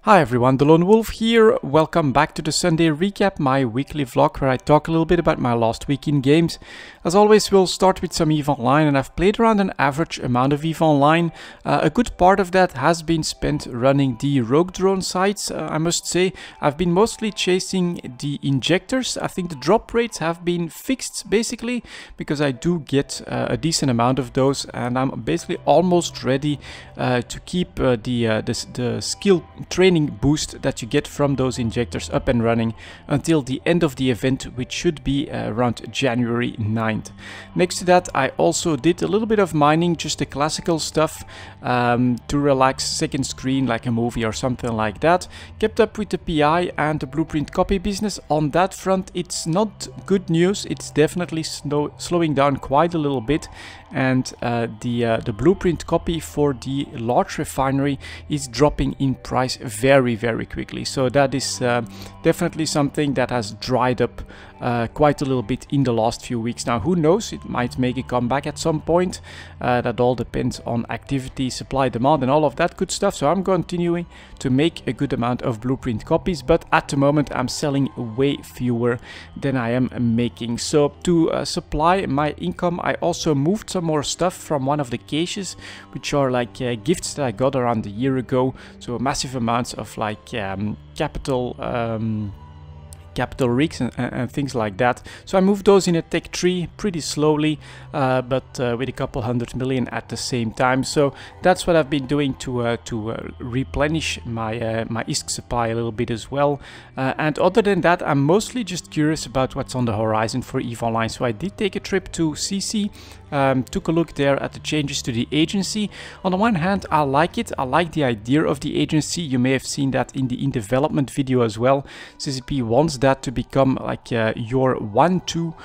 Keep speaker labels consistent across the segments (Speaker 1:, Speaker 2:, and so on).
Speaker 1: Hi everyone, delonewolf here. Welcome back to the Sunday Recap, my weekly vlog where I talk a little bit about my last week in games. As always, we'll start with some EVE Online, and I've played around an average amount of EVE Online. A good part of that has been spent running the rogue drone sites. I must say, I've been mostly chasing the injectors. I think the drop rates have been fixed basically, because I do get a decent amount of those, and I'm basically almost ready to keep the skill training boost that you get from those injectors up and running until the end of the event, which should be around January 9th. Next to that, I also did a little bit of mining, just the classical stuff to relax, second screen like a movie or something like that. Kept up with the PI and the blueprint copy business. On that front, it's not good news. It's definitely slowing down quite a little bit, and the blueprint copy for the large refinery is dropping in price very quickly. So that is definitely something that has dried up quite a little bit in the last few weeks. Now, who knows, it might make a comeback at some point. That all depends on activity, supply, demand and all of that good stuff. So I'm continuing to make a good amount of blueprint copies, but at the moment I'm selling way fewer than I am making. So to supply my income, I also moved some more stuff from one of the caches, which are like gifts that I got around a year ago. So massive amounts of like capital rigs and things like that. So I moved those in a tech tree pretty slowly, but with a couple 100 million at the same time. So that's what I've been doing to replenish my my ISK supply a little bit as well. And other than that, I'm mostly just curious about what's on the horizon for EVE Online. So I did take a trip to CC. Took a look there at the changes to the agency. On the one hand, I like it. I like the idea of the agency. You may have seen that in the in development video as well. CCP wants that to become like your one-to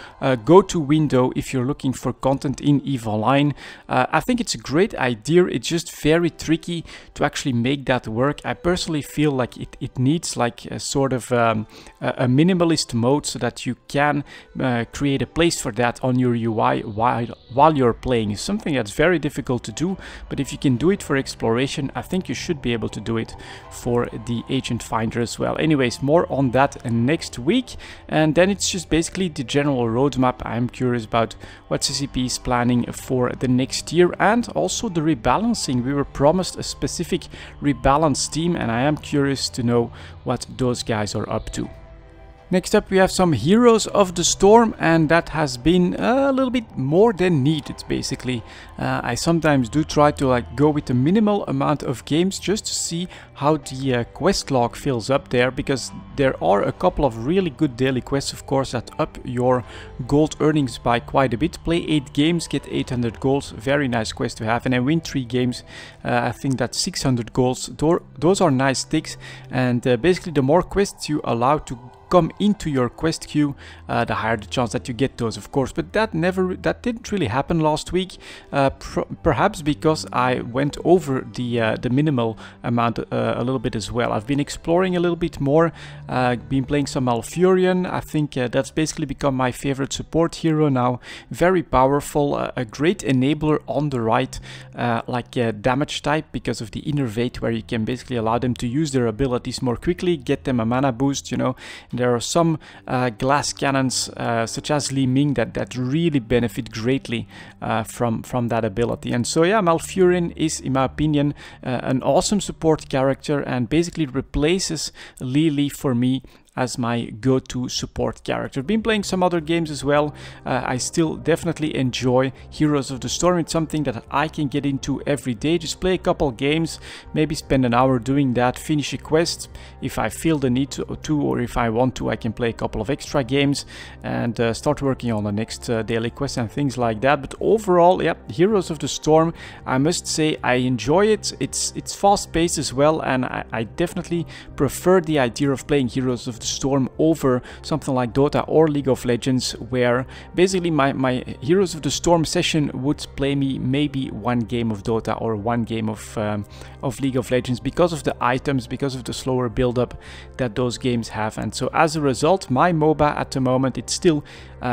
Speaker 1: go-to window if you're looking for content in EVE Online. I think it's a great idea. It's just very tricky to actually make that work. I personally feel like it needs like a sort of a minimalist mode so that you can create a place for that on your UI while you're playing. Is something that's very difficult to do, but if you can do it for exploration, I think you should be able to do it for the agent finder as well. Anyways, more on that next week, and then it's just basically the general roadmap. I'm curious about what CCP is planning for the next year, and also the rebalancing. We were promised a specific rebalance team, and I am curious to know what those guys are up to. Next up, we have some Heroes of the Storm, and that has been a little bit more than needed basically. I sometimes do try to like go with a minimal amount of games just to see how the quest log fills up there, because there are a couple of really good daily quests, of course, that up your gold earnings by quite a bit. Play 8 games, get 800 golds, very nice quest to have, and then win 3 games. I think that's 600 golds. Those are nice ticks, and basically the more quests you allow to come into your quest queue, the higher the chance that you get those, of course. But that didn't really happen last week, perhaps because I went over the minimal amount a little bit as well. I've been exploring a little bit more, been playing some Malfurion. I think that's basically become my favorite support hero now. Very powerful, a great enabler on the right, like damage type, because of the innervate, where you can basically allow them to use their abilities more quickly, get them a mana boost, you know. There are some glass cannons such as Li Ming that really benefit greatly from that ability. And so yeah, Malfurion is, in my opinion, an awesome support character, and basically replaces Li for me as my go-to support character. Been playing some other games as well. I still definitely enjoy Heroes of the Storm. It's something that I can get into every day. Just play a couple games, maybe spend an hour doing that, finish a quest if I feel the need to, or if I want to, I can play a couple of extra games and start working on the next daily quest and things like that. But overall, yeah, Heroes of the Storm, I must say I enjoy it. It's fast-paced as well, and I definitely prefer the idea of playing Heroes of the Storm over something like Dota or League of Legends, where basically my Heroes of the Storm session would play me maybe 1 game of Dota or 1 game of League of Legends, because of the items, because of the slower build-up that those games have. And so as a result, my MOBA at the moment, it's still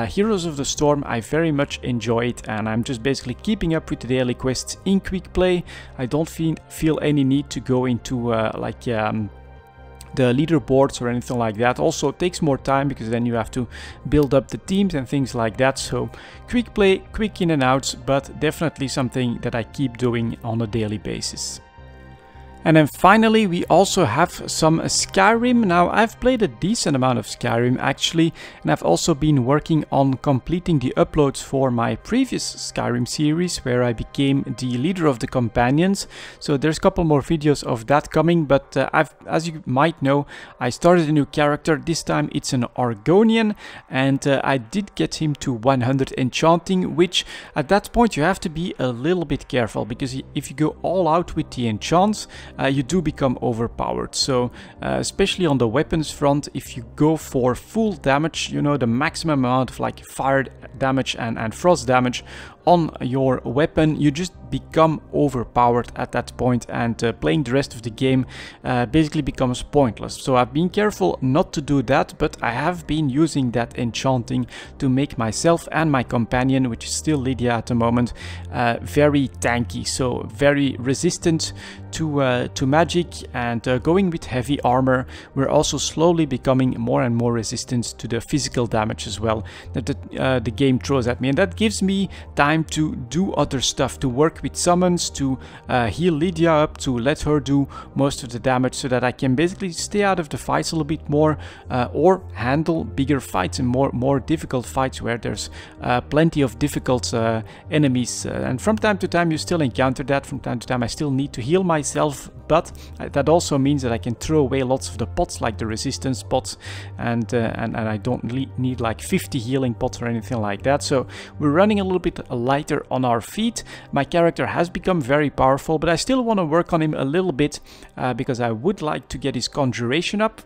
Speaker 1: Heroes of the Storm. I very much enjoy it, and I'm just basically keeping up with the daily quests in quick play. I don't feel any need to go into the leaderboards or anything like that. Also it takes more time because then you have to build up the teams and things like that. So quick play, quick in and outs, but definitely something that I keep doing on a daily basis. And then finally we also have some Skyrim. Now I've played a decent amount of Skyrim actually, and I've also been working on completing the uploads for my previous Skyrim series where I became the leader of the companions. So there's a couple more videos of that coming, but as you might know, I started a new character. This time it's an Argonian, and I did get him to 100 enchanting, which at that point you have to be a little bit careful, because if you go all out with the enchants, you do become overpowered. So especially on the weapons front, if you go for full damage, you know, the maximum amount of like fire damage and frost damage on your weapon, you just become overpowered at that point, and playing the rest of the game basically becomes pointless. So I've been careful not to do that, but I have been using that enchanting to make myself and my companion, which is still Lydia at the moment, very tanky, so very resistant to magic, and going with heavy armor, we're also slowly becoming more and more resistant to the physical damage as well that the game throws at me, and that gives me time to do other stuff, to work with summons, to heal Lydia up, to let her do most of the damage, so that I can basically stay out of the fights a little bit more, or handle bigger fights and more difficult fights where there's plenty of difficult enemies, and from time to time you still encounter that. From time to time I still need to heal myself, but that also means that I can throw away lots of the pots, like the resistance pots, and I don't need like 50 healing pots or anything like that. So we're running a little bit lighter on our feet. My character has become very powerful, but I still want to work on him a little bit, because I would like to get his conjuration up,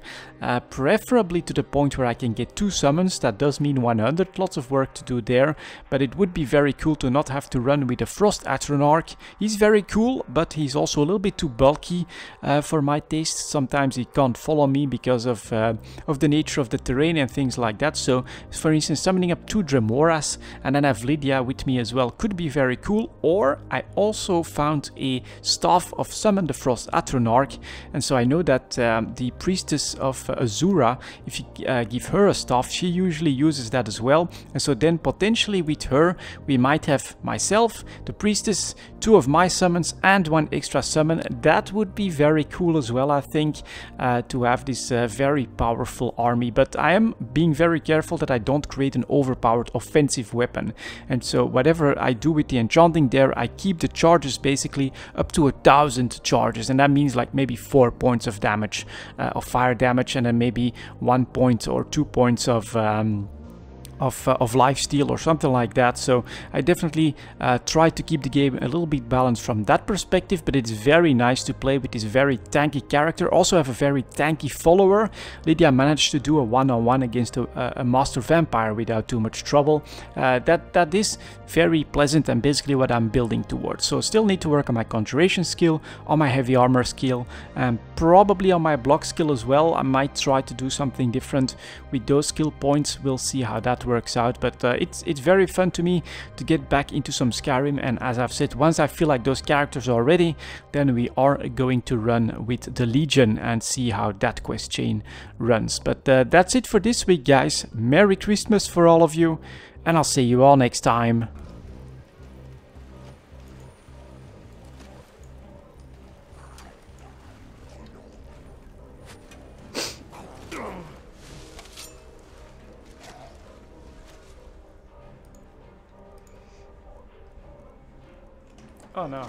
Speaker 1: preferably to the point where I can get 2 summons. That does mean 100, lots of work to do there, but it would be very cool to not have to run with a Frost Atronarch. He's very cool, but he's also a little bit too bulky for my taste. Sometimes he can't follow me because of the nature of the terrain and things like that. So for instance, summoning up 2 Dremoras and then have Lydia with me as well could be very cool. Or I also found a staff of Summon the Frost Atronarch, and so I know that the priestess of Azura, if you give her a staff, she usually uses that as well, and so then potentially with her we might have myself, the priestess, 2 of my summons and 1 extra summon. That would be very cool as well, I think, to have this very powerful army, but I am being very careful that I don't create an overpowered offensive weapon, and so whatever I do with the enchanting there, I keep the charges basically up to 1000 charges, and that means like maybe 4 points of damage, of fire damage, and then maybe 1 point or 2 points of lifesteal or something like that. So I definitely try to keep the game a little bit balanced from that perspective, but it's very nice to play with this very tanky character. Also have a very tanky follower. Lydia managed to do a one-on-one against a master vampire without too much trouble. That is very pleasant and basically what I'm building towards. So still need to work on my conjuration skill, on my heavy armor skill, and probably on my block skill as well. I might try to do something different with those skill points. We'll see how that works out, but it's very fun to me to get back into some Skyrim, and as I've said, once I feel like those characters are ready, then we are going to run with the Legion and see how that quest chain runs. But that's it for this week, guys. Merry Christmas for all of you, and I'll see you all next time. Oh no.